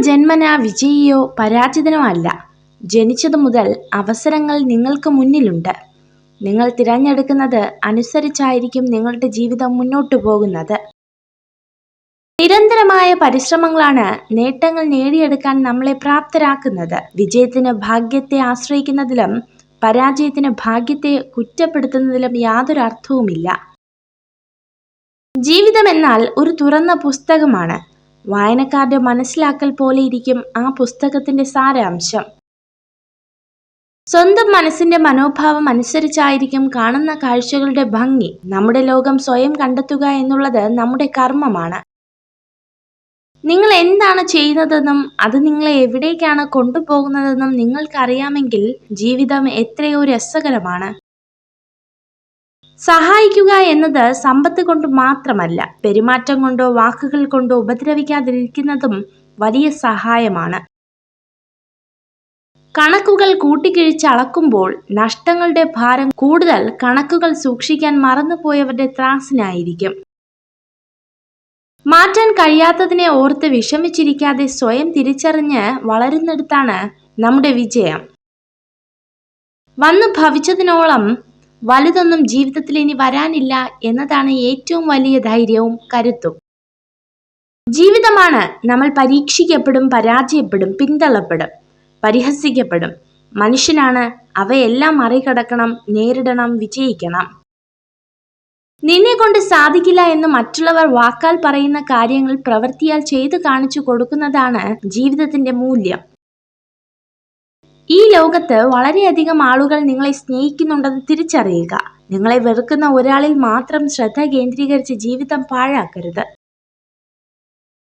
ജന്മനാ വിജയിയോ പരാജിതനോ അല്ല. ജനിച്ചതു മുതൽ അവസരങ്ങൾ നിങ്ങൾക്ക് മുന്നിലുണ്ട്. നിങ്ങൾ തിരഞ്ഞെടുക്കുന്നത് അനുസരിച്ചായിരിക്കും നിങ്ങളുടെ ജീവിതം മുന്നോട്ടു പോകുന്നത്. നിരന്തരമായ പരിശ്രമങ്ങളാണ് നേട്ടങ്ങൾ നേടിയെടുക്കാൻ നമ്മളെ പ്രാപ്തരാക്കുന്നത്. വിജയത്തിന് ഭാഗ്യത്തെ ആശ്രയിക്കുന്നതിലും പരാജയത്തിന് ഭാഗ്യത്തെ കുറ്റപ്പെടുത്തുന്നതിലും യാതൊരു അർത്ഥവുമില്ല. ജീവിതം എന്നാൽ ഒരു തുറന്ന പുസ്തകമാണ്. വായനക്കാരുടെ മനസ്സിലാക്കൽ പോലെ ഇരിക്കും ആ പുസ്തകത്തിന്റെ സാരാംശം. സ്വന്തം മനസ്സിന്റെ മനോഭാവം അനുസരിച്ചായിരിക്കും കാണുന്ന കാഴ്ചകളുടെ ഭംഗി. നമ്മുടെ ലോകം സ്വയം കണ്ടെത്തുക എന്നുള്ളത് നമ്മുടെ കർമ്മമാണ്. നിങ്ങൾ എന്താണ് ചെയ്യുന്നതെന്നും അത് നിങ്ങളെ എവിടേക്കാണ് കൊണ്ടുപോകുന്നതെന്നും നിങ്ങൾക്കറിയാമെങ്കിൽ ജീവിതം എത്രയോ രസകരമാണ്. സഹായിക്കുക എന്നത് സമ്പത്ത് കൊണ്ട് മാത്രമല്ല, പെരുമാറ്റം കൊണ്ടോ വാക്കുകൾ കൊണ്ടോ ഉപദ്രവിക്കാതിരിക്കുന്നതും വലിയ സഹായമാണ്. കണക്കുകൾ കൂട്ടിക്കിഴിച്ച് അളക്കുമ്പോൾ നഷ്ടങ്ങളുടെ ഭാരം കൂടുതൽ കണക്കുകൾ സൂക്ഷിക്കാൻ മറന്നുപോയവരുടെ ത്രാസിനായിരിക്കും. മാറ്റാൻ കഴിയാത്തതിനെ ഓർത്ത് വിഷമിച്ചിരിക്കാതെ സ്വയം തിരിച്ചറിഞ്ഞ് വളരുന്നിടത്താണ് നമ്മുടെ വിജയം. വന്നു ഭവിച്ചതിനോളം വലുതൊന്നും ജീവിതത്തിൽ ഇനി വരാനില്ല എന്നതാണ് ഏറ്റവും വലിയ ധൈര്യവും കരുത്തും. ജീവിതമാണ്. നമ്മൾ പരീക്ഷിക്കപ്പെടും, പരാജയപ്പെടും, പിന്തള്ളപ്പെടും, പരിഹസിക്കപ്പെടും. മനുഷ്യനാണ്. അവയെല്ലാം മറികടക്കണം, നേരിടണം, വിജയിക്കണം. നിന്നെ കൊണ്ട് സാധിക്കില്ല എന്ന് മറ്റുള്ളവർ വാക്കാൽ പറയുന്ന കാര്യങ്ങൾ പ്രവൃത്തിയാൽ ചെയ്തു കാണിച്ചു കൊടുക്കുന്നതാണ് ജീവിതത്തിന്റെ മൂല്യം. ഈ ലോകത്ത് വളരെയധികം ആളുകൾ നിങ്ങളെ സ്നേഹിക്കുന്നുണ്ടെന്ന് തിരിച്ചറിയുക. നിങ്ങളെ വെറുക്കുന്ന ഒരാളിൽ മാത്രം ശ്രദ്ധ കേന്ദ്രീകരിച്ച് ജീവിതം പാഴാക്കരുത്.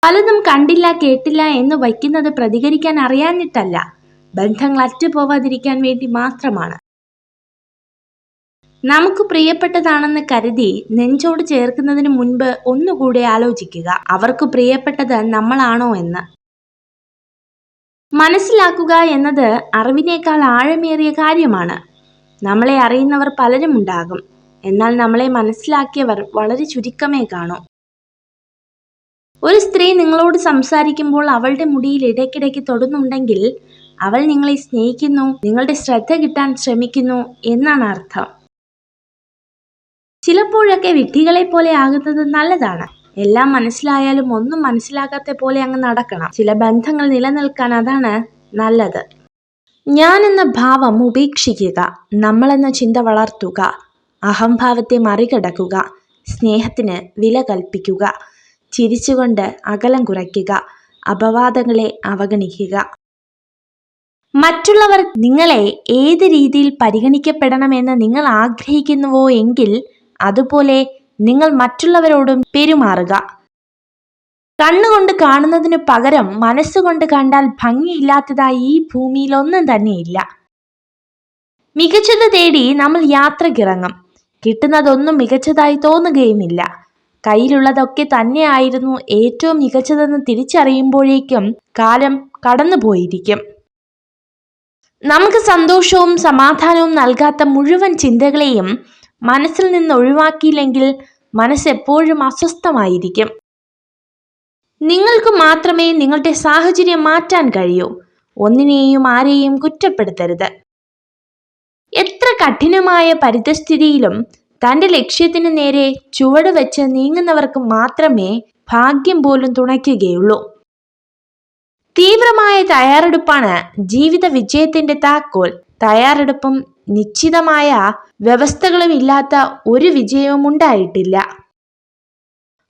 പലതും കണ്ടില്ല കേട്ടില്ല എന്ന് വയ്ക്കുന്നത് പ്രതികരിക്കാൻ അറിയാഞ്ഞിട്ടല്ല, ബന്ധങ്ങൾ അറ്റുപോവാതിരിക്കാൻ വേണ്ടി മാത്രമാണ്. നമുക്ക് പ്രിയപ്പെട്ടതാണെന്ന് കരുതി നെഞ്ചോട് ചേർക്കുന്നതിന് മുൻപ് ഒന്നുകൂടെ ആലോചിക്കുക, അവർക്ക് പ്രിയപ്പെട്ടത് നമ്മളാണോ എന്ന്. മനസ്സിലാക്കുക എന്നത് അറിവിനേക്കാൾ ആഴമേറിയ കാര്യമാണ്. നമ്മളെ അറിയുന്നവർ പലരും ഉണ്ടാകും, എന്നാൽ നമ്മളെ മനസ്സിലാക്കിയവർ വളരെ ചുരുക്കമേ കാണൂ. ഒരു സ്ത്രീ നിങ്ങളോട് സംസാരിക്കുമ്പോൾ അവളുടെ മുടിയിൽ ഇടയ്ക്കിടയ്ക്ക് തൊടുന്നുണ്ടെങ്കിൽ അവൾ നിങ്ങളെ സ്നേഹിക്കുന്നു, നിങ്ങളുടെ ശ്രദ്ധ കിട്ടാൻ ശ്രമിക്കുന്നു എന്നാണ് അർത്ഥം. ചിലപ്പോഴൊക്കെ വിഡ്ഢികളെ പോലെ ആകുന്നത് നല്ലതാണ്. എല്ലാം മനസ്സിലായാലും ഒന്നും മനസ്സിലാകാത്ത പോലെ അങ്ങ് നടക്കണം. ചില ബന്ധങ്ങൾ നിലനിൽക്കാൻ അതാണ് നല്ലത്. ഞാൻ എന്ന ഭാവം ഉപേക്ഷിക്കുക, നമ്മളെന്ന ചിന്ത വളർത്തുക, അഹംഭാവത്തെ മറികടക്കുക, സ്നേഹത്തിന് വില കൽപ്പിക്കുക, ചിരിച്ചുകൊണ്ട് അകലം കുറയ്ക്കുക, അപവാദങ്ങളെ അവഗണിക്കുക. മറ്റുള്ളവർ നിങ്ങളെ ഏത് രീതിയിൽ പരിഗണിക്കപ്പെടണമെന്ന് നിങ്ങൾ ആഗ്രഹിക്കുന്നുവോ എങ്കിൽ അതുപോലെ നിങ്ങൾ മറ്റുള്ളവരോടും പെരുമാറുക. കണ്ണുകൊണ്ട് കാണുന്നതിനു പകരം മനസ്സുകൊണ്ട് കണ്ടാൽ ഭംഗിയില്ലാത്തതായി ഈ ഭൂമിയിൽ ഒന്നും തന്നെയില്ല. മികച്ചത് തേടി നമ്മൾ യാത്രക്കിറങ്ങും. കിട്ടുന്നതൊന്നും മികച്ചതായി തോന്നുകയുമില്ല. കയ്യിലുള്ളതൊക്കെ തന്നെയായിരുന്നു ഏറ്റവും മികച്ചതെന്ന് തിരിച്ചറിയുമ്പോഴേക്കും കാലം കടന്നുപോയിരിക്കും. നമുക്ക് സന്തോഷവും സമാധാനവും നൽകാത്ത മുഴുവൻ ചിന്തകളെയും മനസ്സിൽ നിന്ന് ഒഴിവാക്കിയില്ലെങ്കിൽ മനസ്സെപ്പോഴും അസ്വസ്ഥമായിരിക്കും. നിങ്ങൾക്ക് മാത്രമേ നിങ്ങളുടെ സാഹചര്യം മാറ്റാൻ കഴിയൂ. ഒന്നിനെയും ആരെയും കുറ്റപ്പെടുത്തരുത്. എത്ര കഠിനമായ പരിതസ്ഥിതിയിലും തൻ്റെ ലക്ഷ്യത്തിന് നേരെ ചുവട് വെച്ച് നീങ്ങുന്നവർക്ക് മാത്രമേ ഭാഗ്യം പോലും തുണയ്ക്കുകയുള്ളൂ. തീവ്രമായ തയ്യാറെടുപ്പാണ് ജീവിത വിജയത്തിന്റെ താക്കോൽ. തയ്യാറെടുപ്പും നിശ്ചിതമായ വ്യവസ്ഥകളും ഇല്ലാത്ത ഒരു വിജയവും ഉണ്ടായിട്ടില്ല.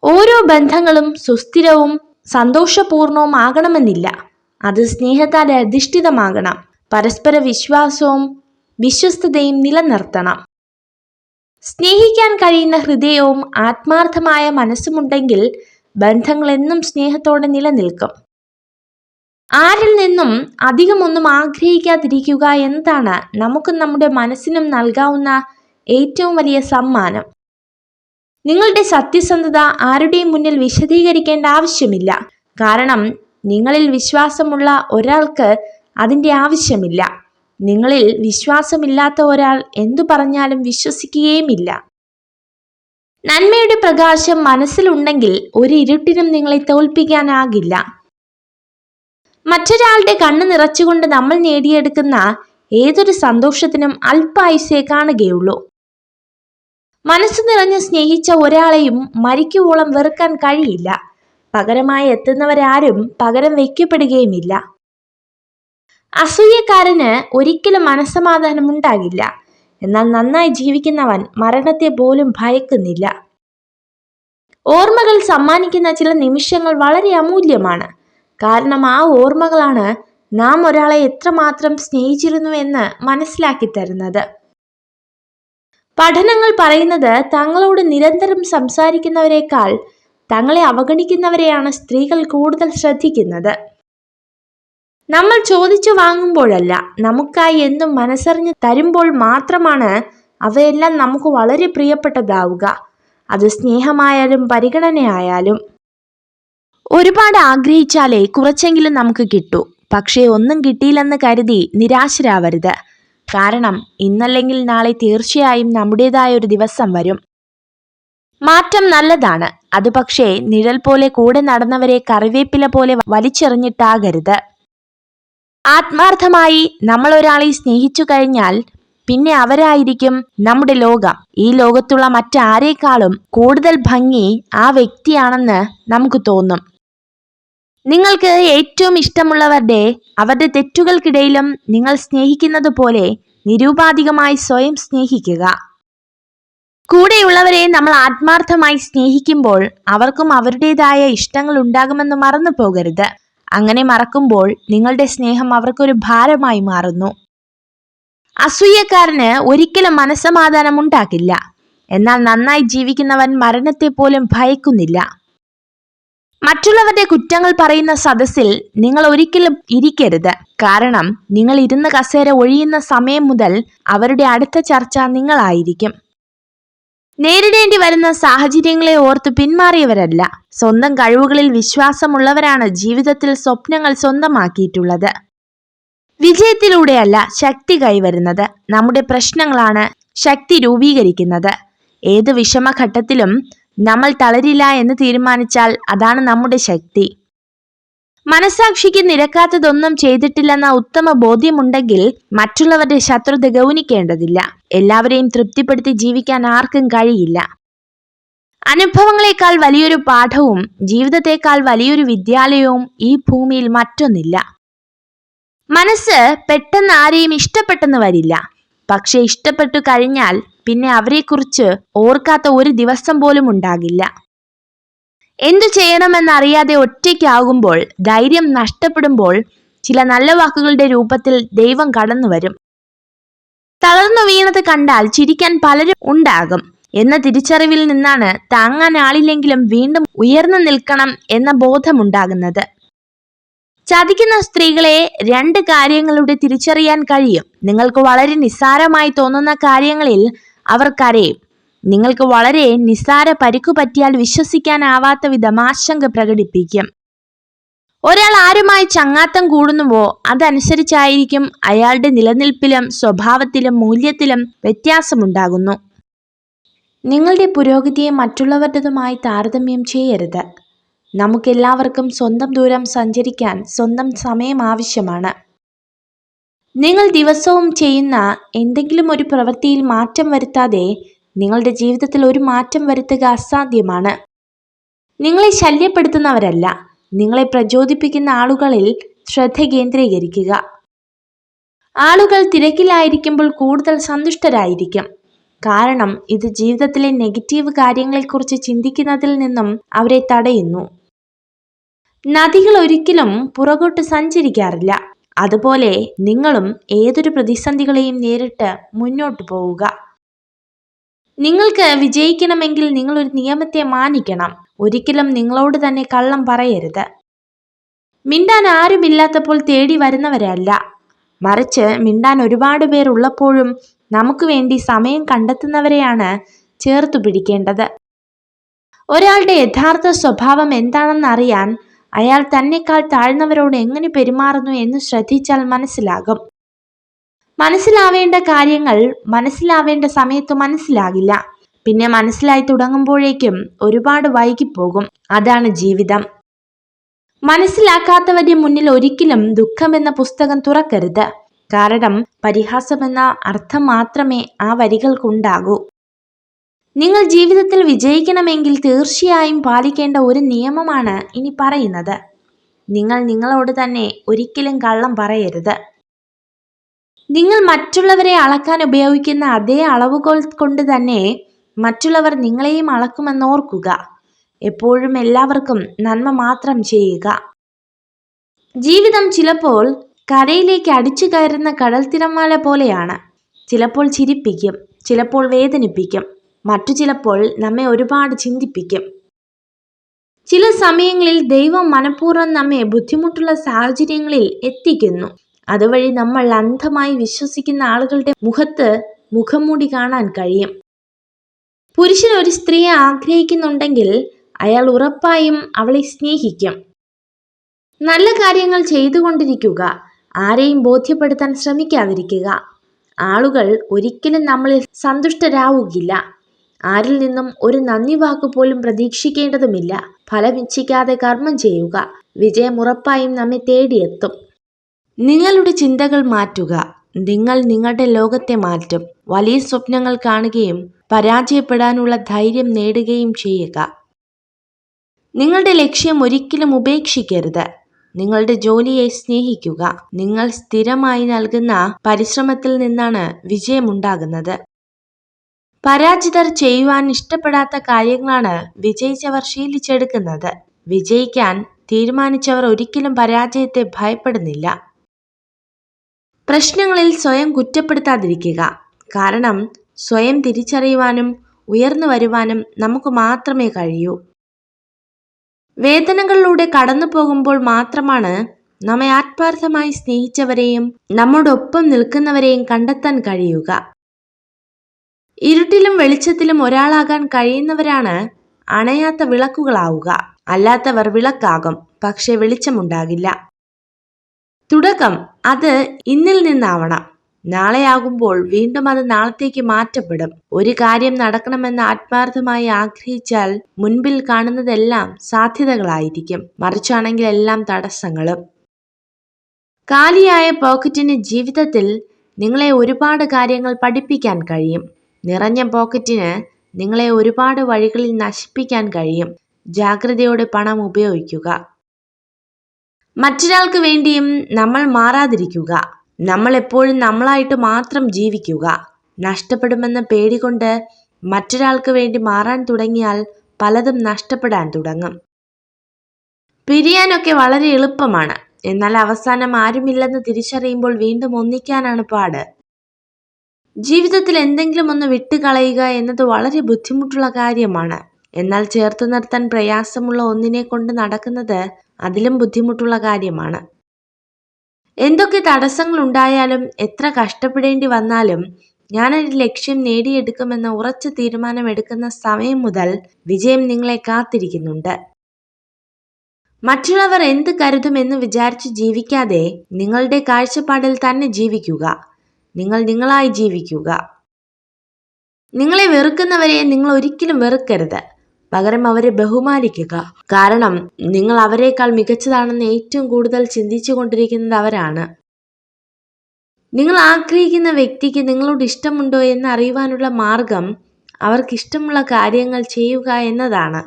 ഓരോ ബന്ധങ്ങളും സുസ്ഥിരവും സന്തോഷപൂർണവും ആകണമെന്നില്ല. അത് സ്നേഹത്താൽ അധിഷ്ഠിതമാകണം. പരസ്പര വിശ്വാസവും വിശ്വസ്തതയും നിലനിർത്തണം. സ്നേഹിക്കാൻ കഴിയുന്ന ഹൃദയവും ആത്മാർത്ഥമായ മനസ്സുമുണ്ടെങ്കിൽ ബന്ധങ്ങൾ എന്നും സ്നേഹത്തോടെ നിലനിൽക്കും. ആരിൽ നിന്നും അധികമൊന്നും ആഗ്രഹിക്കാതിരിക്കുക എന്നതാണ് നമുക്ക് നമ്മുടെ മനസ്സിനും നൽകാവുന്ന ഏറ്റവും വലിയ സമ്മാനം. നിങ്ങളുടെ സത്യസന്ധത ആരുടെയും മുന്നിൽ വിശദീകരിക്കേണ്ട ആവശ്യമില്ല. കാരണം നിങ്ങളിൽ വിശ്വാസമുള്ള ഒരാൾക്ക് അതിൻ്റെ ആവശ്യമില്ല. നിങ്ങളിൽ വിശ്വാസമില്ലാത്ത ഒരാൾ എന്തു പറഞ്ഞാലും വിശ്വസിക്കുകയുമില്ല. നന്മയുടെ പ്രകാശം മനസ്സിലുണ്ടെങ്കിൽ ഒരു ഇരുട്ടിനും നിങ്ങളെ തോൽപ്പിക്കാനാകില്ല. മറ്റൊരാളുടെ കണ്ണ് നിറച്ചുകൊണ്ട് നമ്മൾ നേടിയെടുക്കുന്ന ഏതൊരു സന്തോഷത്തിനും അല്പായുസ്സേ കാണുകയുള്ളൂ. മനസ്സ് നിറഞ്ഞ് സ്നേഹിച്ച ഒരാളെയും മരിക്കുവോളം വെറുക്കാൻ കഴിയില്ല. പകരമായി എത്തുന്നവരാരും പകരം വയ്ക്കപ്പെടുകയുമില്ല. അസൂയക്കാരന് ഒരിക്കലും മനസ്സമാധാനം ഉണ്ടാകില്ല. എന്നാൽ നന്നായി ജീവിക്കുന്നവൻ മരണത്തെ പോലും ഭയക്കുന്നില്ല. ഓർമ്മകൾ സമ്മാനിക്കുന്ന ചില നിമിഷങ്ങൾ വളരെ അമൂല്യമാണ്. കാരണം ആ ഓർമ്മകളാണ് നാം ഒരാളെ എത്രമാത്രം സ്നേഹിച്ചിരുന്നുവെന്ന് മനസ്സിലാക്കി തരുന്നത്. പഠനങ്ങൾ പറയുന്നത് തങ്ങളോട് നിരന്തരം സംസാരിക്കുന്നവരെക്കാൾ തങ്ങളെ അവഗണിക്കുന്നവരെയാണ് സ്ത്രീകൾ കൂടുതൽ ശ്രദ്ധിക്കുന്നത്. നമ്മൾ ചോദിച്ചു വാങ്ങുമ്പോഴല്ല, നമുക്കായി എന്നും മനസ്സറിഞ്ഞ് തരുമ്പോൾ മാത്രമാണ് അവയെല്ലാം നമുക്ക് വളരെ പ്രിയപ്പെട്ടതാവുക. അത് സ്നേഹമായാലും പരിഗണനയായാലും. ഒരുപാട് ആഗ്രഹിച്ചാലേ കുറച്ചെങ്കിലും നമുക്ക് കിട്ടൂ. പക്ഷേ ഒന്നും കിട്ടിയില്ലെന്ന് കരുതി നിരാശരാവരുത്. കാരണം ഇന്നല്ലെങ്കിൽ നാളെ തീർച്ചയായും നമ്മുടേതായ ഒരു ദിവസം വരും. മാറ്റം നല്ലതാണ്. അത് പക്ഷേ നിഴൽ പോലെ കൂടെ നടന്നവരെ കറിവേപ്പില പോലെ വലിച്ചെറിഞ്ഞിട്ടാകരുത്. ആത്മാർത്ഥമായി നമ്മൾ ഒരാളെ സ്നേഹിച്ചു കഴിഞ്ഞാൽ പിന്നെ അവരായിരിക്കും നമ്മുടെ ലോകം. ഈ ലോകത്തുള്ള മറ്റാരേക്കാളും കൂടുതൽ ഭംഗി ആ വ്യക്തിയാണെന്ന് നമുക്ക് തോന്നും. നിങ്ങൾക്ക് ഏറ്റവും ഇഷ്ടമുള്ളവരുടെ അവരുടെ തെറ്റുകൾക്കിടയിലും നിങ്ങൾ സ്നേഹിക്കുന്നത് പോലെ നിരുപാധികമായി സ്വയം സ്നേഹിക്കുക. കൂടെയുള്ളവരെ നമ്മൾ ആത്മാർത്ഥമായി സ്നേഹിക്കുമ്പോൾ അവർക്കും അവരുടേതായ ഇഷ്ടങ്ങൾ ഉണ്ടാകുമെന്ന് മറന്നു പോകരുത്. അങ്ങനെ മറക്കുമ്പോൾ നിങ്ങളുടെ സ്നേഹം അവർക്കൊരു ഭാരമായി മാറുന്നു. അസൂയക്കാരന് ഒരിക്കലും മനസ്സമാധാനം ഉണ്ടാക്കില്ല. എന്നാൽ നന്നായി ജീവിക്കുന്നവൻ മരണത്തെ പോലും ഭയക്കുന്നില്ല. മറ്റുള്ളവരുടെ കുറ്റങ്ങൾ പറയുന്ന സദസ്സിൽ നിങ്ങൾ ഒരിക്കലും ഇരിക്കരുത്. കാരണം നിങ്ങൾ ഇരുന്ന കസേര ഒഴിയുന്ന സമയം മുതൽ അവരുടെ അടുത്ത ചർച്ച നിങ്ങളായിരിക്കും. നേരിടേണ്ടി വരുന്ന സാഹചര്യങ്ങളെ ഓർത്ത് പിന്മാറിയവരല്ല, സ്വന്തം കഴിവുകളിൽ വിശ്വാസമുള്ളവരാണ് ജീവിതത്തിൽ സ്വപ്നങ്ങൾ സ്വന്തമാക്കിയിട്ടുള്ളത്. വിജയത്തിലൂടെയല്ല ശക്തി കൈവരുന്നത്. നമ്മുടെ പ്രശ്നങ്ങളാണ് ശക്തി രൂപീകരിക്കുന്നത്. ഏത് വിഷമഘട്ടത്തിലും നമ്മൾ തളരില്ല എന്ന് തീരുമാനിച്ചാൽ അതാണ് നമ്മുടെ ശക്തി. മനസാക്ഷിക്ക് നിരക്കാത്തതൊന്നും ചെയ്തിട്ടില്ലെന്ന ഉത്തമ ബോധ്യമുണ്ടെങ്കിൽ മറ്റുള്ളവരുടെ ശത്രുത ഗൗനിക്കേണ്ടതില്ല. എല്ലാവരെയും തൃപ്തിപ്പെടുത്തി ജീവിക്കാൻ ആർക്കും കഴിയില്ല. അനുഭവങ്ങളെക്കാൾ വലിയൊരു പാഠവും ജീവിതത്തെക്കാൾ വലിയൊരു വിദ്യാലയവും ഈ ഭൂമിയിൽ മറ്റൊന്നില്ല. മനസ്സ് പെട്ടെന്ന് ആരെയും ഇഷ്ടപ്പെട്ടെന്ന് വരില്ല. പക്ഷെ ഇഷ്ടപ്പെട്ടു കഴിഞ്ഞാൽ പിന്നെ അവരെക്കുറിച്ച് ഓർക്കാത്ത ഒരു ദിവസം പോലും ഉണ്ടാകില്ല. എന്തു ചെയ്യണമെന്നറിയാതെ ഒറ്റയ്ക്കാകുമ്പോൾ, ധൈര്യം നഷ്ടപ്പെടുമ്പോൾ ചില നല്ല വാക്കുകളുടെ രൂപത്തിൽ ദൈവം കടന്നു വരും. തളർന്നു വീണത് കണ്ടാൽ ചിരിക്കാൻ പലരും ഉണ്ടാകും എന്ന തിരിച്ചറിവിൽ നിന്നാണ് താങ്ങാൻ ആളില്ലെങ്കിലും വീണ്ടും ഉയർന്നു നിൽക്കണം എന്ന ബോധമുണ്ടാകുന്നത്. ചതിക്കുന്ന സ്ത്രീകളെ രണ്ട് കാര്യങ്ങളുടെ തിരിച്ചറിയാൻ കഴിയും. നിങ്ങൾക്ക് വളരെ നിസ്സാരമായി തോന്നുന്ന കാര്യങ്ങളിൽ അവർ കരയും. നിങ്ങൾക്ക് വളരെ നിസ്സാര പരിക്കു പറ്റിയാൽ വിശ്വസിക്കാനാവാത്ത വിധം ആശങ്ക പ്രകടിപ്പിക്കും. ഒരാൾ ആരുമായി ചങ്ങാത്തം കൂടുന്നുവോ അതനുസരിച്ചായിരിക്കും അയാളുടെ നിലനിൽപ്പിലും സ്വഭാവത്തിലും മൂല്യത്തിലും വ്യത്യാസമുണ്ടാകുന്നു. നിങ്ങളുടെ പുരോഗതിയെ മറ്റുള്ളവരുടേതുമായി താരതമ്യം ചെയ്യരുത്. നമുക്കെല്ലാവർക്കും സ്വന്തം ദൂരം സഞ്ചരിക്കാൻ സ്വന്തം സമയം ആവശ്യമാണ്. നിങ്ങൾ ദിവസവും ചെയ്യുന്ന എന്തെങ്കിലും ഒരു പ്രവൃത്തിയിൽ മാറ്റം വരുത്താതെ നിങ്ങളുടെ ജീവിതത്തിൽ ഒരു മാറ്റം വരുത്തുക അസാധ്യമാണ്. നിങ്ങളെ ശല്യപ്പെടുത്തുന്നവരല്ല, നിങ്ങളെ പ്രചോദിപ്പിക്കുന്ന ആളുകളിൽ ശ്രദ്ധ കേന്ദ്രീകരിക്കുക. ആളുകൾ തിരക്കിലായിരിക്കുമ്പോൾ കൂടുതൽ സന്തുഷ്ടരായിരിക്കും. കാരണം ഇത് ജീവിതത്തിലെ നെഗറ്റീവ് കാര്യങ്ങളെക്കുറിച്ച് ചിന്തിക്കുന്നതിൽ നിന്നും അവരെ തടയുന്നു. നദികൾ ഒരിക്കലും പുറകോട്ട് സഞ്ചരിക്കാറില്ല. അതുപോലെ നിങ്ങളും ഏതൊരു പ്രതിസന്ധികളെയും നേരിട്ട് മുന്നോട്ട് പോവുക. നിങ്ങൾക്ക് വിജയിക്കണമെങ്കിൽ നിങ്ങൾ ഒരു നിയമത്തെ മാനിക്കണം. ഒരിക്കലും നിങ്ങളോട് തന്നെ കള്ളം പറയരുത്. മിണ്ടാൻ ആരുമില്ലാത്തപ്പോൾ തേടി വരുന്നവരല്ല, മറിച്ച് മിണ്ടാൻ ഒരുപാട് പേർ ഉള്ളപ്പോഴും നമുക്ക് വേണ്ടി സമയം കണ്ടെത്തുന്നവരെയാണ് ചേർത്തു പിടിക്കേണ്ടത്. ഒരാളുടെ യഥാർത്ഥ സ്വഭാവം എന്താണെന്ന് അറിയാൻ അയാൾ തന്നെക്കാൾ താഴ്ന്നവരോട് എങ്ങനെ പെരുമാറുന്നു എന്ന് ശ്രദ്ധിച്ചാൽ മനസ്സിലാകും. മനസ്സിലാവേണ്ട കാര്യങ്ങൾ മനസ്സിലാവേണ്ട സമയത്ത് മനസ്സിലാകില്ല. പിന്നെ മനസ്സിലായി തുടങ്ങുമ്പോഴേക്കും ഒരുപാട് വൈകിപ്പോകും. അതാണ് ജീവിതം. മനസ്സിലാക്കാത്തവരുടെ മുന്നിൽ ഒരിക്കലും ദുഃഖമെന്ന പുസ്തകം തുറക്കരുത്. കാരണം പരിഹാസമെന്ന അർത്ഥം മാത്രമേ ആ വരികൾക്കുണ്ടാകൂ. നിങ്ങൾ ജീവിതത്തിൽ വിജയിക്കണമെങ്കിൽ തീർച്ചയായും പാലിക്കേണ്ട ഒരു നിയമമാണ് ഇനി പറയുന്നത്. നിങ്ങൾ നിങ്ങളോട് തന്നെ ഒരിക്കലും കള്ളം പറയരുത്. നിങ്ങൾ മറ്റുള്ളവരെ അളക്കാൻ ഉപയോഗിക്കുന്ന അതേ അളവുകോൽ കൊണ്ട് തന്നെ മറ്റുള്ളവർ നിങ്ങളെയും അളക്കുമെന്നോർക്കുക. എപ്പോഴും എല്ലാവർക്കും നന്മ മാത്രം ചെയ്യുക. ജീവിതം ചിലപ്പോൾ കരയിലേക്ക് അടിച്ചു കയറുന്ന കടൽ തിരമാല പോലെയാണ്. ചിലപ്പോൾ ചിരിപ്പിക്കും, ചിലപ്പോൾ വേദനിപ്പിക്കും, മറ്റു ചിലപ്പോൾ നമ്മെ ഒരുപാട് ചിന്തിപ്പിക്കും. ചില സമയങ്ങളിൽ ദൈവം മനഃപൂർവ്വം നമ്മെ ബുദ്ധിമുട്ടുള്ള സാഹചര്യങ്ങളിൽ എത്തിക്കുന്നു. അതുവഴി നമ്മൾ അന്ധമായി വിശ്വസിക്കുന്ന ആളുകളുടെ മുഖത്ത് മുഖംമൂടി കാണാൻ കഴിയും. പുരുഷൻ ഒരു സ്ത്രീയെ ആഗ്രഹിക്കുന്നുണ്ടെങ്കിൽ അയാൾ ഉറപ്പായും അവളെ സ്നേഹിക്കും. നല്ല കാര്യങ്ങൾ ചെയ്തുകൊണ്ടിരിക്കുക. ആരെയും ബോധ്യപ്പെടുത്താൻ ശ്രമിക്കാതിരിക്കുക. ആളുകൾ ഒരിക്കലും നമ്മളിൽ സന്തുഷ്ടരാവുകയില്ല. ആരിൽ നിന്നും ഒരു നന്ദി വാക്കുപോലും പ്രതീക്ഷിക്കേണ്ടതുമില്ല. ഫലമിച്ഛിക്കാതെ കർമ്മം ചെയ്യുക. വിജയം ഉറപ്പായും നമ്മെ തേടിയെത്തും. നിങ്ങളുടെ ചിന്തകൾ മാറ്റുക. നിങ്ങൾ നിങ്ങളുടെ ലോകത്തെ മാറ്റും. വലിയ സ്വപ്നങ്ങൾ കാണുകയും പരാജയപ്പെടാനുള്ള ധൈര്യം നേടുകയും ചെയ്യുക. നിങ്ങളുടെ ലക്ഷ്യം ഒരിക്കലും ഉപേക്ഷിക്കരുത്. നിങ്ങളുടെ ജോലിയെ സ്നേഹിക്കുക. നിങ്ങൾ സ്ഥിരമായി നൽകുന്ന പരിശ്രമത്തിൽ നിന്നാണ് വിജയമുണ്ടാകുന്നത്. പരാജിതർ ചെയ്യുവാൻ ഇഷ്ടപ്പെടാത്ത കാര്യങ്ങളാണ് വിജയിച്ചവർ ശീലിച്ചെടുക്കുന്നത്. വിജയിക്കാൻ തീരുമാനിച്ചവർ ഒരിക്കലും പരാജയത്തെ ഭയപ്പെടുന്നില്ല. പ്രശ്നങ്ങളിൽ സ്വയം കുറ്റപ്പെടുത്താതിരിക്കുക. കാരണം സ്വയം തിരിച്ചറിയുവാനും ഉയർന്നു വരുവാനും നമുക്ക് മാത്രമേ കഴിയൂ. വേദനകളിലൂടെ കടന്നു പോകുമ്പോൾ മാത്രമാണ് നമ്മെ ആത്മാർത്ഥമായി സ്നേഹിച്ചവരെയും നമ്മോടൊപ്പം നിൽക്കുന്നവരെയും കണ്ടെത്താൻ കഴിയുക. ഇരുട്ടിലും വെളിച്ചത്തിലും ഒരാളാകാൻ കഴിയുന്നവരാണ് അണയാത്ത വിളക്കുകളാവുക. അല്ലാത്തവർ വിളക്കാകും, പക്ഷെ വെളിച്ചമുണ്ടാകില്ല. തുടക്കം അത് ഇന്നിൽ നിന്നാവണം. നാളെയാകുമ്പോൾ വീണ്ടും അത് നാളത്തേക്ക് മാറ്റപ്പെടും. ഒരു കാര്യം നടക്കണമെന്ന് ആത്മാർത്ഥമായി ആഗ്രഹിച്ചാൽ മുൻപിൽ കാണുന്നതെല്ലാം സാധ്യതകളായിരിക്കും. മറിച്ചാണെങ്കിൽ എല്ലാം തടസ്സങ്ങളും. കാലിയായ പോക്കറ്റിന് ജീവിതത്തിൽ നിങ്ങളെ ഒരുപാട് കാര്യങ്ങൾ പഠിപ്പിക്കാൻ കഴിയും. നിറഞ്ഞ പോക്കറ്റിന് നിങ്ങളെ ഒരുപാട് വഴികളിൽ നശിപ്പിക്കാൻ കഴിയും. ജാഗ്രതയോടെ പണം ഉപയോഗിക്കുക. മറ്റൊരാൾക്ക് വേണ്ടിയും നമ്മൾ മാറാതിരിക്കുക. നമ്മൾ എപ്പോഴും നമ്മളായിട്ട് മാത്രം ജീവിക്കുക. നഷ്ടപ്പെടുമെന്ന പേടികൊണ്ട് മറ്റൊരാൾക്ക് വേണ്ടി മാറാൻ തുടങ്ങിയാൽ പലതും നഷ്ടപ്പെടാൻ തുടങ്ങും. പിരിയാനൊക്കെ വളരെ എളുപ്പമാണ്. എന്നാൽ അവസാനം ആരുമില്ലെന്ന് തിരിച്ചറിയുമ്പോൾ വീണ്ടും ഒന്നിക്കാനാണ് പാട്. ജീവിതത്തിൽ എന്തെങ്കിലും ഒന്ന് വിട്ടുകളയുക എന്നത് വളരെ ബുദ്ധിമുട്ടുള്ള കാര്യമാണ്. എന്നാൽ ചേർത്ത് നിർത്താൻ പ്രയാസമുള്ള ഒന്നിനെ കൊണ്ട് നടക്കുന്നത് അതിലും ബുദ്ധിമുട്ടുള്ള കാര്യമാണ്. എന്തൊക്കെ തടസ്സങ്ങൾ ഉണ്ടായാലും എത്ര കഷ്ടപ്പെടേണ്ടി വന്നാലും ഞാനൊരു ലക്ഷ്യം നേടിയെടുക്കുമെന്ന ഉറച്ച തീരുമാനമെടുക്കുന്ന സമയം മുതൽ വിജയം നിങ്ങളെ കാത്തിരിക്കുന്നുണ്ട്. മറ്റുള്ളവർ എന്ത് കരുതുമെന്ന് വിചാരിച്ച് ജീവിക്കാതെ നിങ്ങളുടെ കാഴ്ചപ്പാടിൽ തന്നെ ജീവിക്കുക. നിങ്ങൾ നിങ്ങളായി ജീവിക്കുക. നിങ്ങളെ വെറുക്കുന്നവരെ നിങ്ങൾ ഒരിക്കലും വെറുക്കരുത്. പകരം അവരെ ബഹുമാനിക്കുക. കാരണം നിങ്ങൾ അവരെക്കാൾ മികച്ചതാണെന്ന് ഏറ്റവും കൂടുതൽ ചിന്തിച്ചു കൊണ്ടിരിക്കുന്നത് അവരാണ്. നിങ്ങൾ ആഗ്രഹിക്കുന്ന വ്യക്തിക്ക് നിങ്ങളോട് ഇഷ്ടമുണ്ടോ എന്ന് അറിയുവാനുള്ള മാർഗം അവർക്കിഷ്ടമുള്ള കാര്യങ്ങൾ ചെയ്യുക എന്നതാണ്.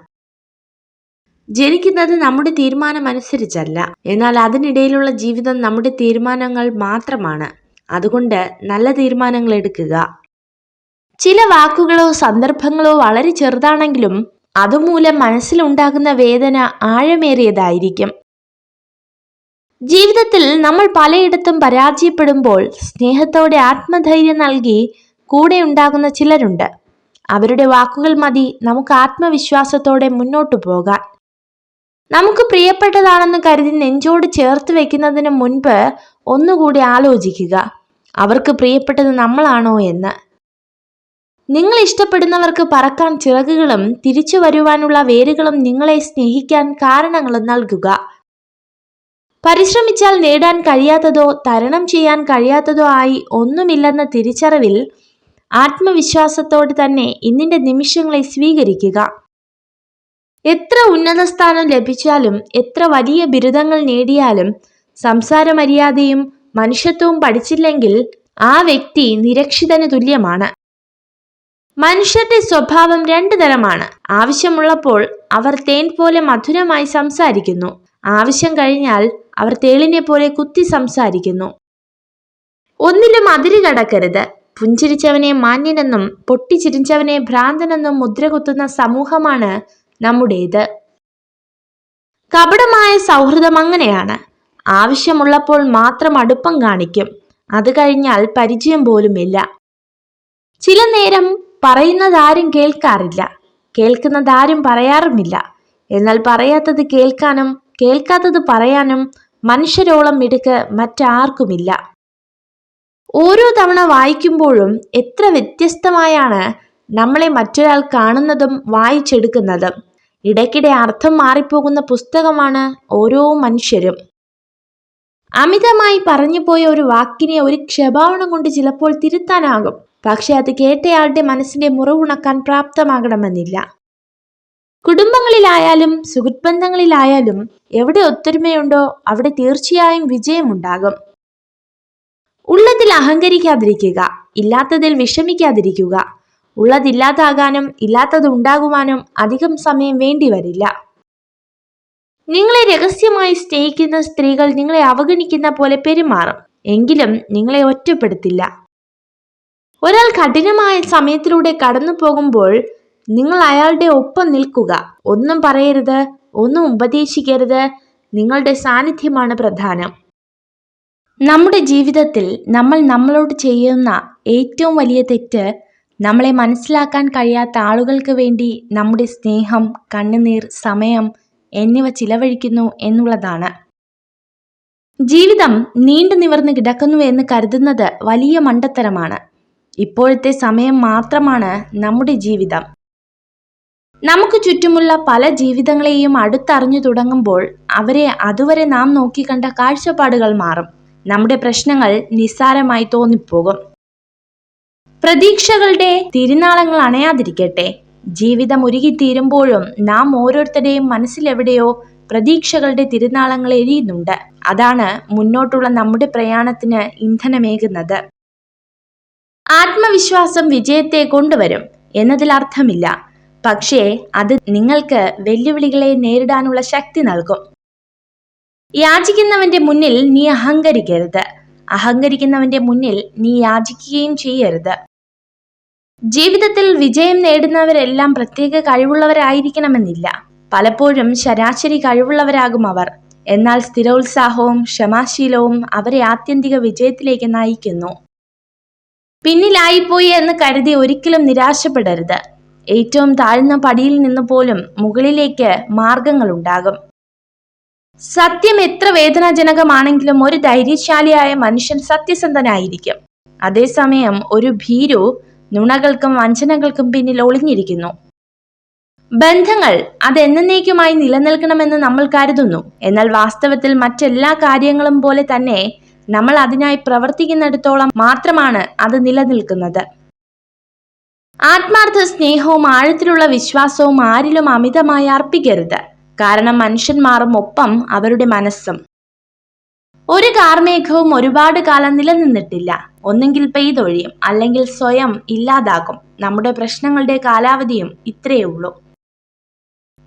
ജനിക്കുന്നത് നമ്മുടെ തീരുമാനം അനുസരിച്ചല്ല, എന്നാൽ അതിനിടയിലുള്ള ജീവിതം നമ്മുടെ തീരുമാനങ്ങൾ മാത്രമാണ്. അതുകൊണ്ട് നല്ല തീരുമാനങ്ങൾ എടുക്കുക. ചില വാക്കുകളോ സന്ദർഭങ്ങളോ വളരെ ചെറുതാണെങ്കിലും അതുമൂലം മനസ്സിലുണ്ടാകുന്ന വേദന ആഴമേറിയതായിരിക്കും. ജീവിതത്തിൽ നമ്മൾ പലയിടത്തും പരാജയപ്പെടുമ്പോൾ സ്നേഹത്തോടെ ആത്മധൈര്യം നൽകി കൂടെ ഉണ്ടാകുന്ന ചിലരുണ്ട്. അവരുടെ വാക്കുകൾ മതി നമുക്ക് ആത്മവിശ്വാസത്തോടെ മുന്നോട്ടു പോകാൻ. നമുക്ക് പ്രിയപ്പെട്ടതാണെന്ന് കരുതി നെഞ്ചോട് ചേർത്ത് വെക്കുന്നതിന് മുൻപ് ഒന്നുകൂടി ആലോചിക്കുക, അവർക്ക് പ്രിയപ്പെട്ടത് നമ്മളാണോ എന്ന്. നിങ്ങൾ ഇഷ്ടപ്പെടുന്നവർക്ക് പറക്കാൻ ചിറകുകളും തിരിച്ചു വരുവാനുള്ള വേരുകളും നിങ്ങളെ സ്നേഹിക്കാൻ കാരണങ്ങളും നൽകുക. പരിശ്രമിച്ചാൽ നേടാൻ കഴിയാത്തതോ തരണം ചെയ്യാൻ കഴിയാത്തതോ ആയി ഒന്നുമില്ലെന്ന തിരിച്ചറിവിൽ ആത്മവിശ്വാസത്തോടെ തന്നെ ഇന്നിന്റെ നിമിഷങ്ങളെ സ്വീകരിക്കുക. എത്ര ഉന്നത സ്ഥാനം ലഭിച്ചാലും എത്ര വലിയ ബിരുദങ്ങൾ നേടിയാലും സംസാര മര്യാദയും മനുഷ്യത്വവും പഠിച്ചില്ലെങ്കിൽ ആ വ്യക്തി നിരക്ഷിതന് തുല്യമാണ്. മനുഷ്യരുടെ സ്വഭാവം രണ്ടു തരമാണ്. ആവശ്യമുള്ളപ്പോൾ അവർ തേൻ പോലെ മധുരമായി സംസാരിക്കുന്നു. ആവശ്യം കഴിഞ്ഞാൽ അവർ തേളിനെ പോലെ കുത്തി സംസാരിക്കുന്നു. ഒന്നിലും അതിര് കടക്കരുത്. പുഞ്ചിരിച്ചവനെ മാന്യനെന്നും പൊട്ടിച്ചിരിച്ചവനെ ഭ്രാന്തനെന്നും മുദ്രകുത്തുന്ന സമൂഹമാണ് നമ്മുടേത്. കപടമായ സൗഹൃദം അങ്ങനെയാണ്. ആവശ്യമുള്ളപ്പോൾ മാത്രം അടുപ്പം കാണിക്കും. അത് കഴിഞ്ഞാൽ പരിചയം പോലുമില്ല. ചില നേരം പറയുന്നതാരും കേൾക്കാറില്ല, കേൾക്കുന്നതാരും പറയാറുമില്ല. എന്നാൽ പറയാത്തത് കേൾക്കാനും കേൾക്കാത്തത് പറയാനും മനുഷ്യരോളം മിടുക്ക് മറ്റാർക്കുമില്ല. ഓരോ തവണ വായിക്കുമ്പോഴും എത്ര വ്യത്യസ്തമായാണ് നമ്മളെ മറ്റൊരാൾ കാണുന്നതും വായിച്ചെടുക്കുന്നതും. ഇടയ്ക്കിടെ അർത്ഥം മാറിപ്പോകുന്ന പുസ്തകമാണ് ഓരോ മനുഷ്യരും. അമിതമായി പറഞ്ഞുപോയ ഒരു വാക്കിനെ ഒരു ക്ഷമാപണം കൊണ്ട് ചിലപ്പോൾ തിരുത്താനാകും. പക്ഷെ അത് കേട്ടയാളുടെ മനസ്സിന്റെ മുറിവുണക്കാൻ പ്രാപ്തമാകണമെന്നില്ല. കുടുംബങ്ങളിലായാലും സുഹൃത്ത് ബന്ധങ്ങളിലായാലും എവിടെ ഒത്തൊരുമയുണ്ടോ അവിടെ തീർച്ചയായും വിജയമുണ്ടാകും. ഉള്ളതിൽ അഹങ്കരിക്കാതിരിക്കുക, ഇല്ലാത്തതിൽ വിഷമിക്കാതിരിക്കുക. ഉള്ളതില്ലാതാകാനും ഇല്ലാത്തത് ഉണ്ടാകുവാനും അധികം സമയം വേണ്ടി വരില്ല. നിങ്ങളെ രഹസ്യമായി സ്നേഹിക്കുന്ന സ്ത്രീകൾ നിങ്ങളെ അവഗണിക്കുന്ന പോലെ പെരുമാറും, എങ്കിലും നിങ്ങളെ ഒറ്റപ്പെടുത്തില്ല. ഒരാൾ കഠിനമായ സമയത്തിലൂടെ കടന്നു പോകുമ്പോൾ നിങ്ങൾ അയാളുടെ ഒപ്പം നിൽക്കുക. ഒന്നും പറയരുത്, ഒന്നും ഉപദേശിക്കരുത്. നിങ്ങളുടെ സാന്നിധ്യമാണ് പ്രധാനം. നമ്മുടെ ജീവിതത്തിൽ നമ്മൾ നമ്മളോട് ചെയ്യുന്ന ഏറ്റവും വലിയ തെറ്റ് നമ്മളെ മനസ്സിലാക്കാൻ കഴിയാത്ത ആളുകൾക്ക് വേണ്ടി നമ്മുടെ സ്നേഹം, കണ്ണുനീർ, സമയം എന്നിവ ചിലവഴിക്കുന്നു എന്നുള്ളതാണ്. ജീവിതം നീണ്ടു നിവർന്ന് കിടക്കുന്നു എന്ന് കരുതുന്നത് വലിയ മണ്ടത്തരമാണ്. ഇപ്പോഴത്തെ സമയം മാത്രമാണ് നമ്മുടെ ജീവിതം. നമുക്ക് ചുറ്റുമുള്ള പല ജീവിതങ്ങളെയും അടുത്തറിഞ്ഞു തുടങ്ങുമ്പോൾ അവരെ അതുവരെ നാം നോക്കിക്കണ്ട കാഴ്ചപ്പാടുകൾ മാറും. നമ്മുടെ പ്രശ്നങ്ങൾ നിസ്സാരമായി തോന്നിപ്പോകും. പ്രതീക്ഷകളുടെ തിരുനാളങ്ങൾ അണയാതിരിക്കട്ടെ. ജീവിതം ഉരുകിത്തീരുമ്പോഴും നാം ഓരോരുത്തരുടെയും മനസ്സിലെവിടെയോ പ്രതീക്ഷകളുടെ തിരുനാളങ്ങൾ എരിയുന്നുണ്ട്. അതാണ് മുന്നോട്ടുള്ള നമ്മുടെ പ്രയാണത്തിന് ഇന്ധനമേകുന്നത്. ആത്മവിശ്വാസം വിജയത്തെ കൊണ്ടുവരും എന്നതിൽ അർത്ഥമില്ല. പക്ഷേ അത് നിങ്ങൾക്ക് വെല്ലുവിളികളെ നേരിടാനുള്ള ശക്തി നൽകും. യാചിക്കുന്നവന്റെ മുന്നിൽ നീ അഹങ്കരിക്കരുത്. അഹങ്കരിക്കുന്നവന്റെ മുന്നിൽ നീ യാചിക്കുകയും ചെയ്യരുത്. ജീവിതത്തിൽ വിജയം നേടുന്നവരെല്ലാം പ്രത്യേക കഴിവുള്ളവരായിരിക്കണമെന്നില്ല. പലപ്പോഴും ശരാശരി കഴിവുള്ളവരാകും അവർ. എന്നാൽ സ്ഥിരോത്സാഹവും ക്ഷമാശീലവും അവരെ ആത്യന്തിക വിജയത്തിലേക്ക് നയിക്കുന്നു. പിന്നിലായിപ്പോയി എന്ന് കരുതി ഒരിക്കലും നിരാശപ്പെടരുത്. ഏറ്റവും താഴ്ന്ന പടിയിൽ നിന്ന് പോലും മുകളിലേക്ക് മാർഗങ്ങളുണ്ടാകും. സത്യം എത്ര വേദനാജനകമാണെങ്കിലും ഒരു ധൈര്യശാലിയായ മനുഷ്യൻ സത്യസന്ധനായിരിക്കും. അതേസമയം ഒരു ഭീരു നുണകൾക്കും വഞ്ചനകൾക്കും പിന്നിൽ ഒളിഞ്ഞിരിക്കുന്നു. ബന്ധങ്ങൾ അതെന്നേക്കുമായി നിലനിൽക്കണമെന്ന് നമ്മൾ കരുതുന്നു. എന്നാൽ വാസ്തവത്തിൽ മറ്റെല്ലാ കാര്യങ്ങളും പോലെ തന്നെ നമ്മൾ അതിനായി പ്രവർത്തിക്കുന്നിടത്തോളം മാത്രമാണ് അത് നിലനിൽക്കുന്നത്. ആത്മാർത്ഥ സ്നേഹവും ആഴത്തിലുള്ള വിശ്വാസവും ആരിലും അമിതമായി അർപ്പിക്കരുത്. കാരണം മനുഷ്യൻ മാറും, ഒപ്പം അവരുടെ മനസ്സും. ഒരു കാർമേഘവും ഒരുപാട് കാലം നിലനിന്നിട്ടില്ല. ഒന്നെങ്കിൽ പെയ്തൊഴിയും, അല്ലെങ്കിൽ സ്വയം ഇല്ലാതാകും. നമ്മുടെ പ്രശ്നങ്ങളുടെ കാലാവധിയും ഇത്രയേ ഉള്ളൂ.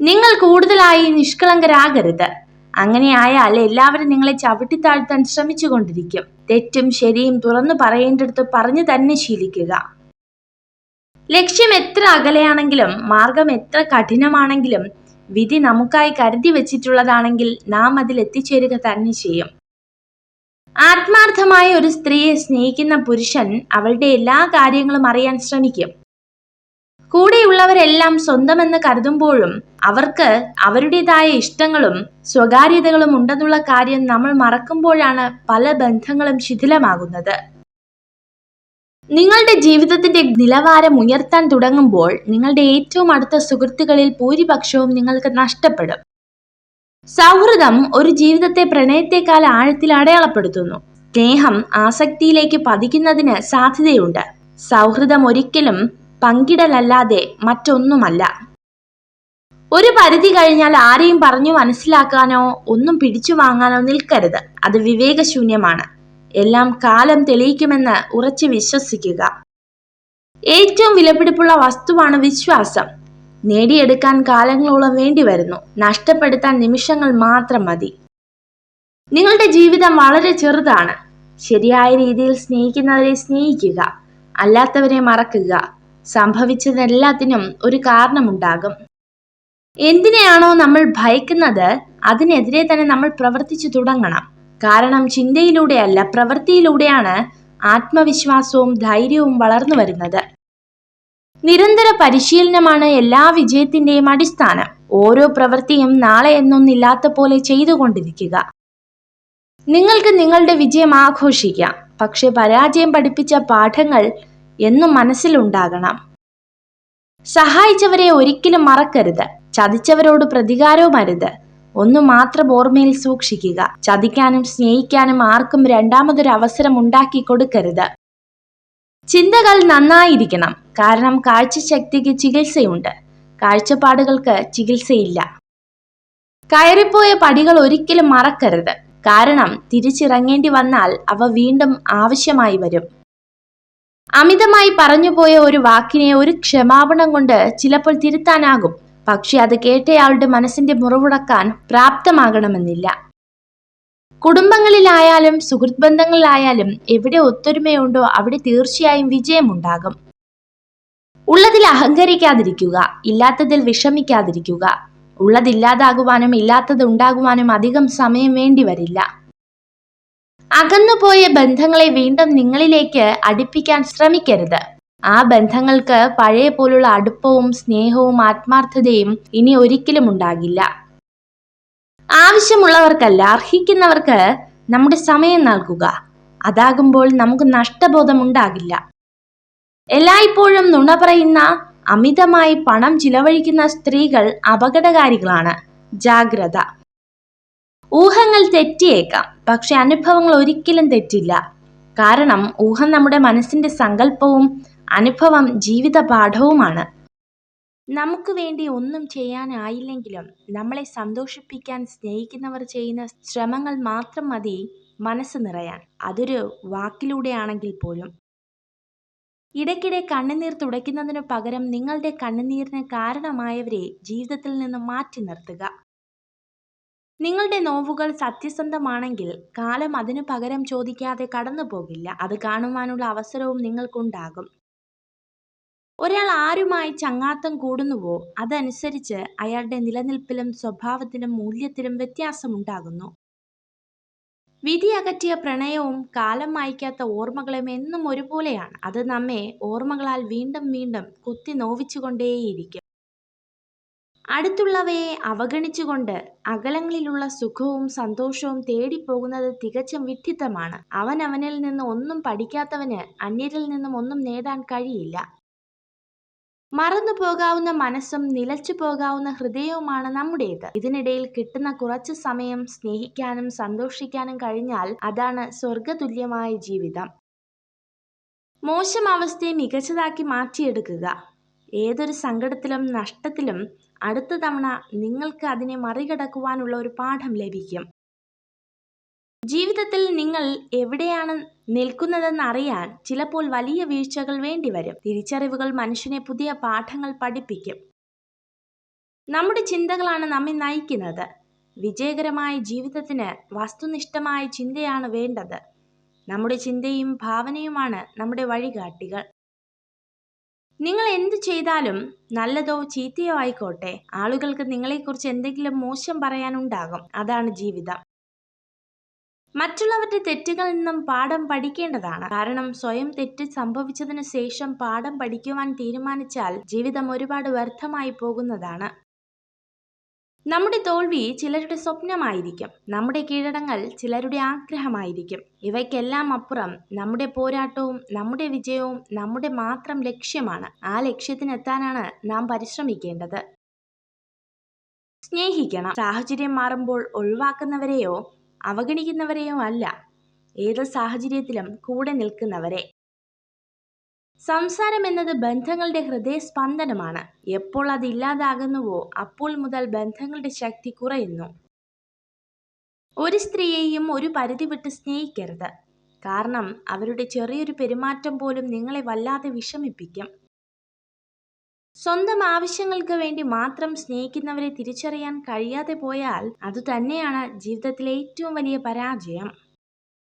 നിങ്ങൾ കൂടുതലായി നിഷ്കളങ്കരാകരുത്. അങ്ങനെയായാൽ എല്ലാവരും നിങ്ങളെ ചവിട്ടിത്താഴ്ത്താൻ ശ്രമിച്ചുകൊണ്ടിരിക്കും. തെറ്റും ശരിയും തുറന്നു പറയേണ്ടടുത്ത് പറഞ്ഞു തന്നെ ശീലിക്കുക. ലക്ഷ്യം എത്ര അകലെയാണെങ്കിലും മാർഗം എത്ര കഠിനമാണെങ്കിലും വിധി നമുക്കായി കരുതി വെച്ചിട്ടുള്ളതാണെങ്കിൽ നാം അതിൽ എത്തിച്ചേരുക തന്നെ ചെയ്യും. ആത്മാർത്ഥമായ ഒരു സ്ത്രീയെ സ്നേഹിക്കുന്ന പുരുഷൻ അവളുടെ എല്ലാ കാര്യങ്ങളും അറിയാൻ ശ്രമിക്കും. കൂടെയുള്ളവരെല്ലാം സ്വന്തമെന്ന് കരുതുമ്പോഴും അവർക്ക് അവരുടേതായ ഇഷ്ടങ്ങളും സ്വകാര്യതകളും ഉണ്ടെന്നുള്ള കാര്യം നമ്മൾ മറക്കുമ്പോഴാണ് പല ബന്ധങ്ങളും ശിഥിലമാകുന്നത്. നിങ്ങളുടെ ജീവിതത്തിന്റെ നിലവാരം ഉയർത്താൻ തുടങ്ങുമ്പോൾ നിങ്ങളുടെ ഏറ്റവും അടുത്ത സുഹൃത്തുക്കളിൽ ഭൂരിപക്ഷവും നിങ്ങൾക്ക് നഷ്ടപ്പെടും. സൗഹൃദം ഒരു ജീവിതത്തെ പ്രണയത്തെക്കാൾ ആഴത്തിൽ അടയാളപ്പെടുത്തുന്നു. സ്നേഹം ആസക്തിയിലേക്ക് പതിക്കുന്നതിന് സാധ്യതയുണ്ട്. സൗഹൃദം ഒരിക്കലും പങ്കിടലല്ലാതെ മറ്റൊന്നുമല്ല. ഒരു പരിധി കഴിഞ്ഞാൽ ആരെയും പറഞ്ഞു മനസ്സിലാക്കാനോ ഒന്നും പിടിച്ചു വാങ്ങാനോ നിൽക്കരുത്. അത് വിവേകശൂന്യമാണ്. എല്ലാം കാലം തെളിയിക്കുമെന്ന് ഉറച്ചു വിശ്വസിക്കുക. ഏറ്റവും വിലപിടിപ്പുള്ള വസ്തുവാണ് വിശ്വാസം. നേടിയെടുക്കാൻ കാലങ്ങളോളം വേണ്ടി വരുന്നു, നഷ്ടപ്പെടുത്താൻ നിമിഷങ്ങൾ മാത്രം മതി. നിങ്ങളുടെ ജീവിതം വളരെ ചെറുതാണ്. ശരിയായ രീതിയിൽ സ്നേഹിക്കുന്നവരെ സ്നേഹിക്കുക, അല്ലാത്തവരെ മറക്കുക. സംഭവിച്ചതെല്ലാത്തിനും ഒരു കാരണമുണ്ടാകും. എന്തിനെയാണോ നമ്മൾ ഭയക്കുന്നത് അതിനെതിരെ തന്നെ നമ്മൾ പ്രവർത്തിച്ചു തുടങ്ങണം. കാരണം ചിന്തയിലൂടെയല്ല, പ്രവൃത്തിയിലൂടെയാണ് ആത്മവിശ്വാസവും ധൈര്യവും വളർന്നു വരുന്നത്. നിരന്തര പരിശീലനമാണ് എല്ലാ വിജയത്തിന്റെയും അടിസ്ഥാനം. ഓരോ പ്രവൃത്തിയും നാളെ എന്നൊന്നില്ലാത്ത പോലെ ചെയ്തുകൊണ്ടിരിക്കുക. നിങ്ങൾക്ക് നിങ്ങളുടെ വിജയം ആഘോഷിക്കാം, പക്ഷെ പരാജയം പഠിപ്പിച്ച പാഠങ്ങൾ എന്നും മനസ്സിലുണ്ടാകണം. സഹായിച്ചവരെ ഒരിക്കലും മറക്കരുത്. ചതിച്ചവരോട് പ്രതികാരവും അരുത്. ഒന്നു മാത്രം ഓർമ്മയിൽ സൂക്ഷിക്കുക: ചതിക്കാനും സ്നേഹിക്കാനും ആർക്കും രണ്ടാമതൊരു അവസരം ഉണ്ടാക്കി കൊടുക്കരുത്. ചിന്തകൾ നന്നായിരിക്കണം, കാരണം കാഴ്ചശക്തിക്ക് ചികിത്സയുണ്ട്, കാഴ്ചപ്പാടുകൾക്ക് ചികിത്സയില്ല. കയറിപ്പോയ പടികൾ ഒരിക്കലും മറക്കരുത്, കാരണം തിരിച്ചിറങ്ങേണ്ടി വന്നാൽ അവ വീണ്ടും ആവശ്യമായി വരും. അമിതമായി പറഞ്ഞുപോയ ഒരു വാക്കിനെ ഒരു ക്ഷമാപണം കൊണ്ട് ചിലപ്പോൾ തിരുത്താനാകും, പക്ഷെ അത് കേട്ടയാളുടെ മനസ്സിന്റെ മുറിവുടക്കാൻ പ്രാപ്തമാകണമെന്നില്ല. കുടുംബങ്ങളിലായാലും സുഹൃത്ത് ബന്ധങ്ങളിലായാലും എവിടെ ഒത്തൊരുമയുണ്ടോ അവിടെ തീർച്ചയായും വിജയമുണ്ടാകും. ഉള്ളതിൽ അഹങ്കരിക്കാതിരിക്കുക, ഇല്ലാത്തതിൽ വിഷമിക്കാതിരിക്കുക. ഉള്ളതില്ലാതാകുവാനും ഇല്ലാത്തത് ഉണ്ടാകുവാനും അധികം സമയം വേണ്ടി വരില്ല. അകന്നുപോയ ബന്ധങ്ങളെ വീണ്ടും നിങ്ങളിലേക്ക് അടുപ്പിക്കാൻ ശ്രമിക്കരുത്. ആ ബന്ധങ്ങൾക്ക് പഴയ പോലുള്ള അടുപ്പവും സ്നേഹവും ആത്മാർത്ഥതയും ഇനി ഒരിക്കലും ഉണ്ടാകില്ല. ആവശ്യമുള്ളവർക്കല്ല, അർഹിക്കുന്നവർക്ക് നമ്മുടെ സമയം നൽകുക. അതാകുമ്പോൾ നമുക്ക് നഷ്ടബോധം ഉണ്ടാകില്ല. എല്ലായ്പ്പോഴും നുണ പറയുന്ന, അമിതമായി പണം ചിലവഴിക്കുന്ന സ്ത്രീകൾ അപകടകാരികളാണ്. ജാഗ്രത. ഊഹങ്ങൾ തെറ്റിയേക്കാം, പക്ഷെ അനുഭവങ്ങൾ ഒരിക്കലും തെറ്റില്ല. കാരണം ഊഹം നമ്മുടെ മനസ്സിന്റെ സങ്കല്പവും അനുഭവം ജീവിത പാഠവുമാണ്. നമുക്ക് വേണ്ടി ഒന്നും ചെയ്യാനായില്ലെങ്കിലും നമ്മളെ സന്തോഷിപ്പിക്കാൻ സ്നേഹിക്കുന്നവർ ചെയ്യുന്ന ശ്രമങ്ങൾ മാത്രം മതി മനസ്സ് നിറയാൻ, അതൊരു വാക്കിലൂടെയാണെങ്കിൽ പോലും. ഇടയ്ക്കിടെ കണ്ണുനീർ തുടയ്ക്കുന്നതിനു പകരം നിങ്ങളുടെ കണ്ണുനീരിന് കാരണമായവരെ ജീവിതത്തിൽ നിന്ന് മാറ്റി നിർത്തുക. നിങ്ങളുടെ നോവുകൾ സത്യസന്ധമാണെങ്കിൽ കാലം അതിനു പകരം ചോദിക്കാതെ കടന്നു പോകില്ല. അത് കാണുവാനുള്ള അവസരവും നിങ്ങൾക്കുണ്ടാകും. ഒരാൾ ആരുമായി ചങ്ങാത്തം കൂടുന്നുവോ അതനുസരിച്ച് അയാളുടെ നിലനിൽപ്പിലും സ്വഭാവത്തിലും മൂല്യത്തിലും വ്യത്യാസമുണ്ടാകുന്നു. വിധി അകറ്റിയ പ്രണയവും കാലം മായ്ക്കാത്ത ഓർമ്മകളും എന്നും ഒരുപോലെയാണ്. അത് നമ്മെ ഓർമ്മകളാൽ വീണ്ടും വീണ്ടും കുത്തി നോവിച്ചുകൊണ്ടേയിരിക്കും. അടുത്തുള്ളവയെ അവഗണിച്ചുകൊണ്ട് അകലങ്ങളിലുള്ള സുഖവും സന്തോഷവും തേടിപ്പോകുന്നത് തികച്ചും വിഡ്ഢിത്തമാണ്. അവനിൽ നിന്ന് ഒന്നും പഠിക്കാത്തവന് അന്യരിൽ നിന്നും ഒന്നും നേടാൻ കഴിയില്ല. മറന്നു പോകാവുന്ന മനസ്സും നിലച്ചു പോകാവുന്ന ഹൃദയവുമാണ് നമ്മുടേത്. ഇതിനിടയിൽ കിട്ടുന്ന കുറച്ചു സമയം സ്നേഹിക്കാനും സന്തോഷിക്കാനും കഴിഞ്ഞാൽ അതാണ് സ്വർഗതുല്യമായ ജീവിതം. മോശം അവസ്ഥയെ മികച്ചതാക്കി മാറ്റിയെടുക്കുക. ഏതൊരു സങ്കടത്തിലും നഷ്ടത്തിലും അടുത്ത തവണ നിങ്ങൾക്ക് അതിനെ മറികടക്കുവാനുള്ള ഒരു പാഠം ലഭിക്കും. ജീവിതത്തിൽ നിങ്ങൾ എവിടെയാണ് നിൽക്കുന്നതെന്ന് അറിയാൻ ചിലപ്പോൾ വലിയ വീഴ്ചകൾ വേണ്ടിവരും. തിരിച്ചറിവുകൾ മനുഷ്യനെ പുതിയ പാഠങ്ങൾ പഠിപ്പിക്കും. നമ്മുടെ ചിന്തകളാണ് നമ്മെ നയിക്കുന്നത്. വിജയകരമായ ജീവിതത്തിന് വസ്തുനിഷ്ഠമായ ചിന്തയാണ് വേണ്ടത്. നമ്മുടെ ചിന്തയും ഭാവനയുമാണ് നമ്മുടെ വഴികാട്ടികൾ. നിങ്ങൾ എന്തു ചെയ്താലും നല്ലതോ ചീത്തയോ ആയിക്കോട്ടെ, ആളുകൾക്ക് നിങ്ങളെക്കുറിച്ച് എന്തെങ്കിലും മോശം പറയാനുണ്ടാകും. അതാണ് ജീവിതം. മറ്റുള്ളവരുടെ തെറ്റുകളിൽ നിന്നും പാഠം പഠിക്കേണ്ടതാണ്. കാരണം സ്വയം തെറ്റ് സംഭവിച്ചതിനു ശേഷം പാഠം പഠിക്കുവാൻ തീരുമാനിച്ചാൽ ജീവിതം ഒരുപാട് വ്യർത്ഥമായി പോകുന്നതാണ്. നമ്മുടെ തോൽവി ചിലരുടെ സ്വപ്നമായിരിക്കും. നമ്മുടെ കീഴടങ്ങൽ ചിലരുടെ ആഗ്രഹമായിരിക്കും. ഇവയ്ക്കെല്ലാം അപ്പുറം നമ്മുടെ പോരാട്ടവും നമ്മുടെ വിജയവും നമ്മുടെ മാത്രം ലക്ഷ്യമാണ്. ആ ലക്ഷ്യത്തിനെത്താനാണ് നാം പരിശ്രമിക്കേണ്ടത്. സ്നേഹിക്കണം. സാഹചര്യം മാറുമ്പോൾ ഒഴിവാക്കുന്നവരെയോ അവഗണിക്കുന്നവരെയോ അല്ല, ഏത് സാഹചര്യത്തിലും കൂടെ നിൽക്കുന്നവരെ. സംസാരം എന്നത് ബന്ധങ്ങളുടെ ഹൃദയസ്പന്ദനമാണ്. എപ്പോൾ അത് ഇല്ലാതാകുന്നുവോ അപ്പോൾ മുതൽ ബന്ധങ്ങളുടെ ശക്തി കുറയുന്നു. ഒരു സ്ത്രീയെയും ഒരു പരിധി വിട്ട് സ്നേഹിക്കരുത്. കാരണം അവരുടെ ചെറിയൊരു പെരുമാറ്റം പോലും നിങ്ങളെ വല്ലാതെ വിഷമിപ്പിക്കും. സ്വന്തം ആവശ്യങ്ങൾക്ക് വേണ്ടി മാത്രം സ്നേഹിക്കുന്നവരെ തിരിച്ചറിയാൻ കഴിയാതെ പോയാൽ അതുതന്നെയാണ് ജീവിതത്തിലെ ഏറ്റവും വലിയ പരാജയം.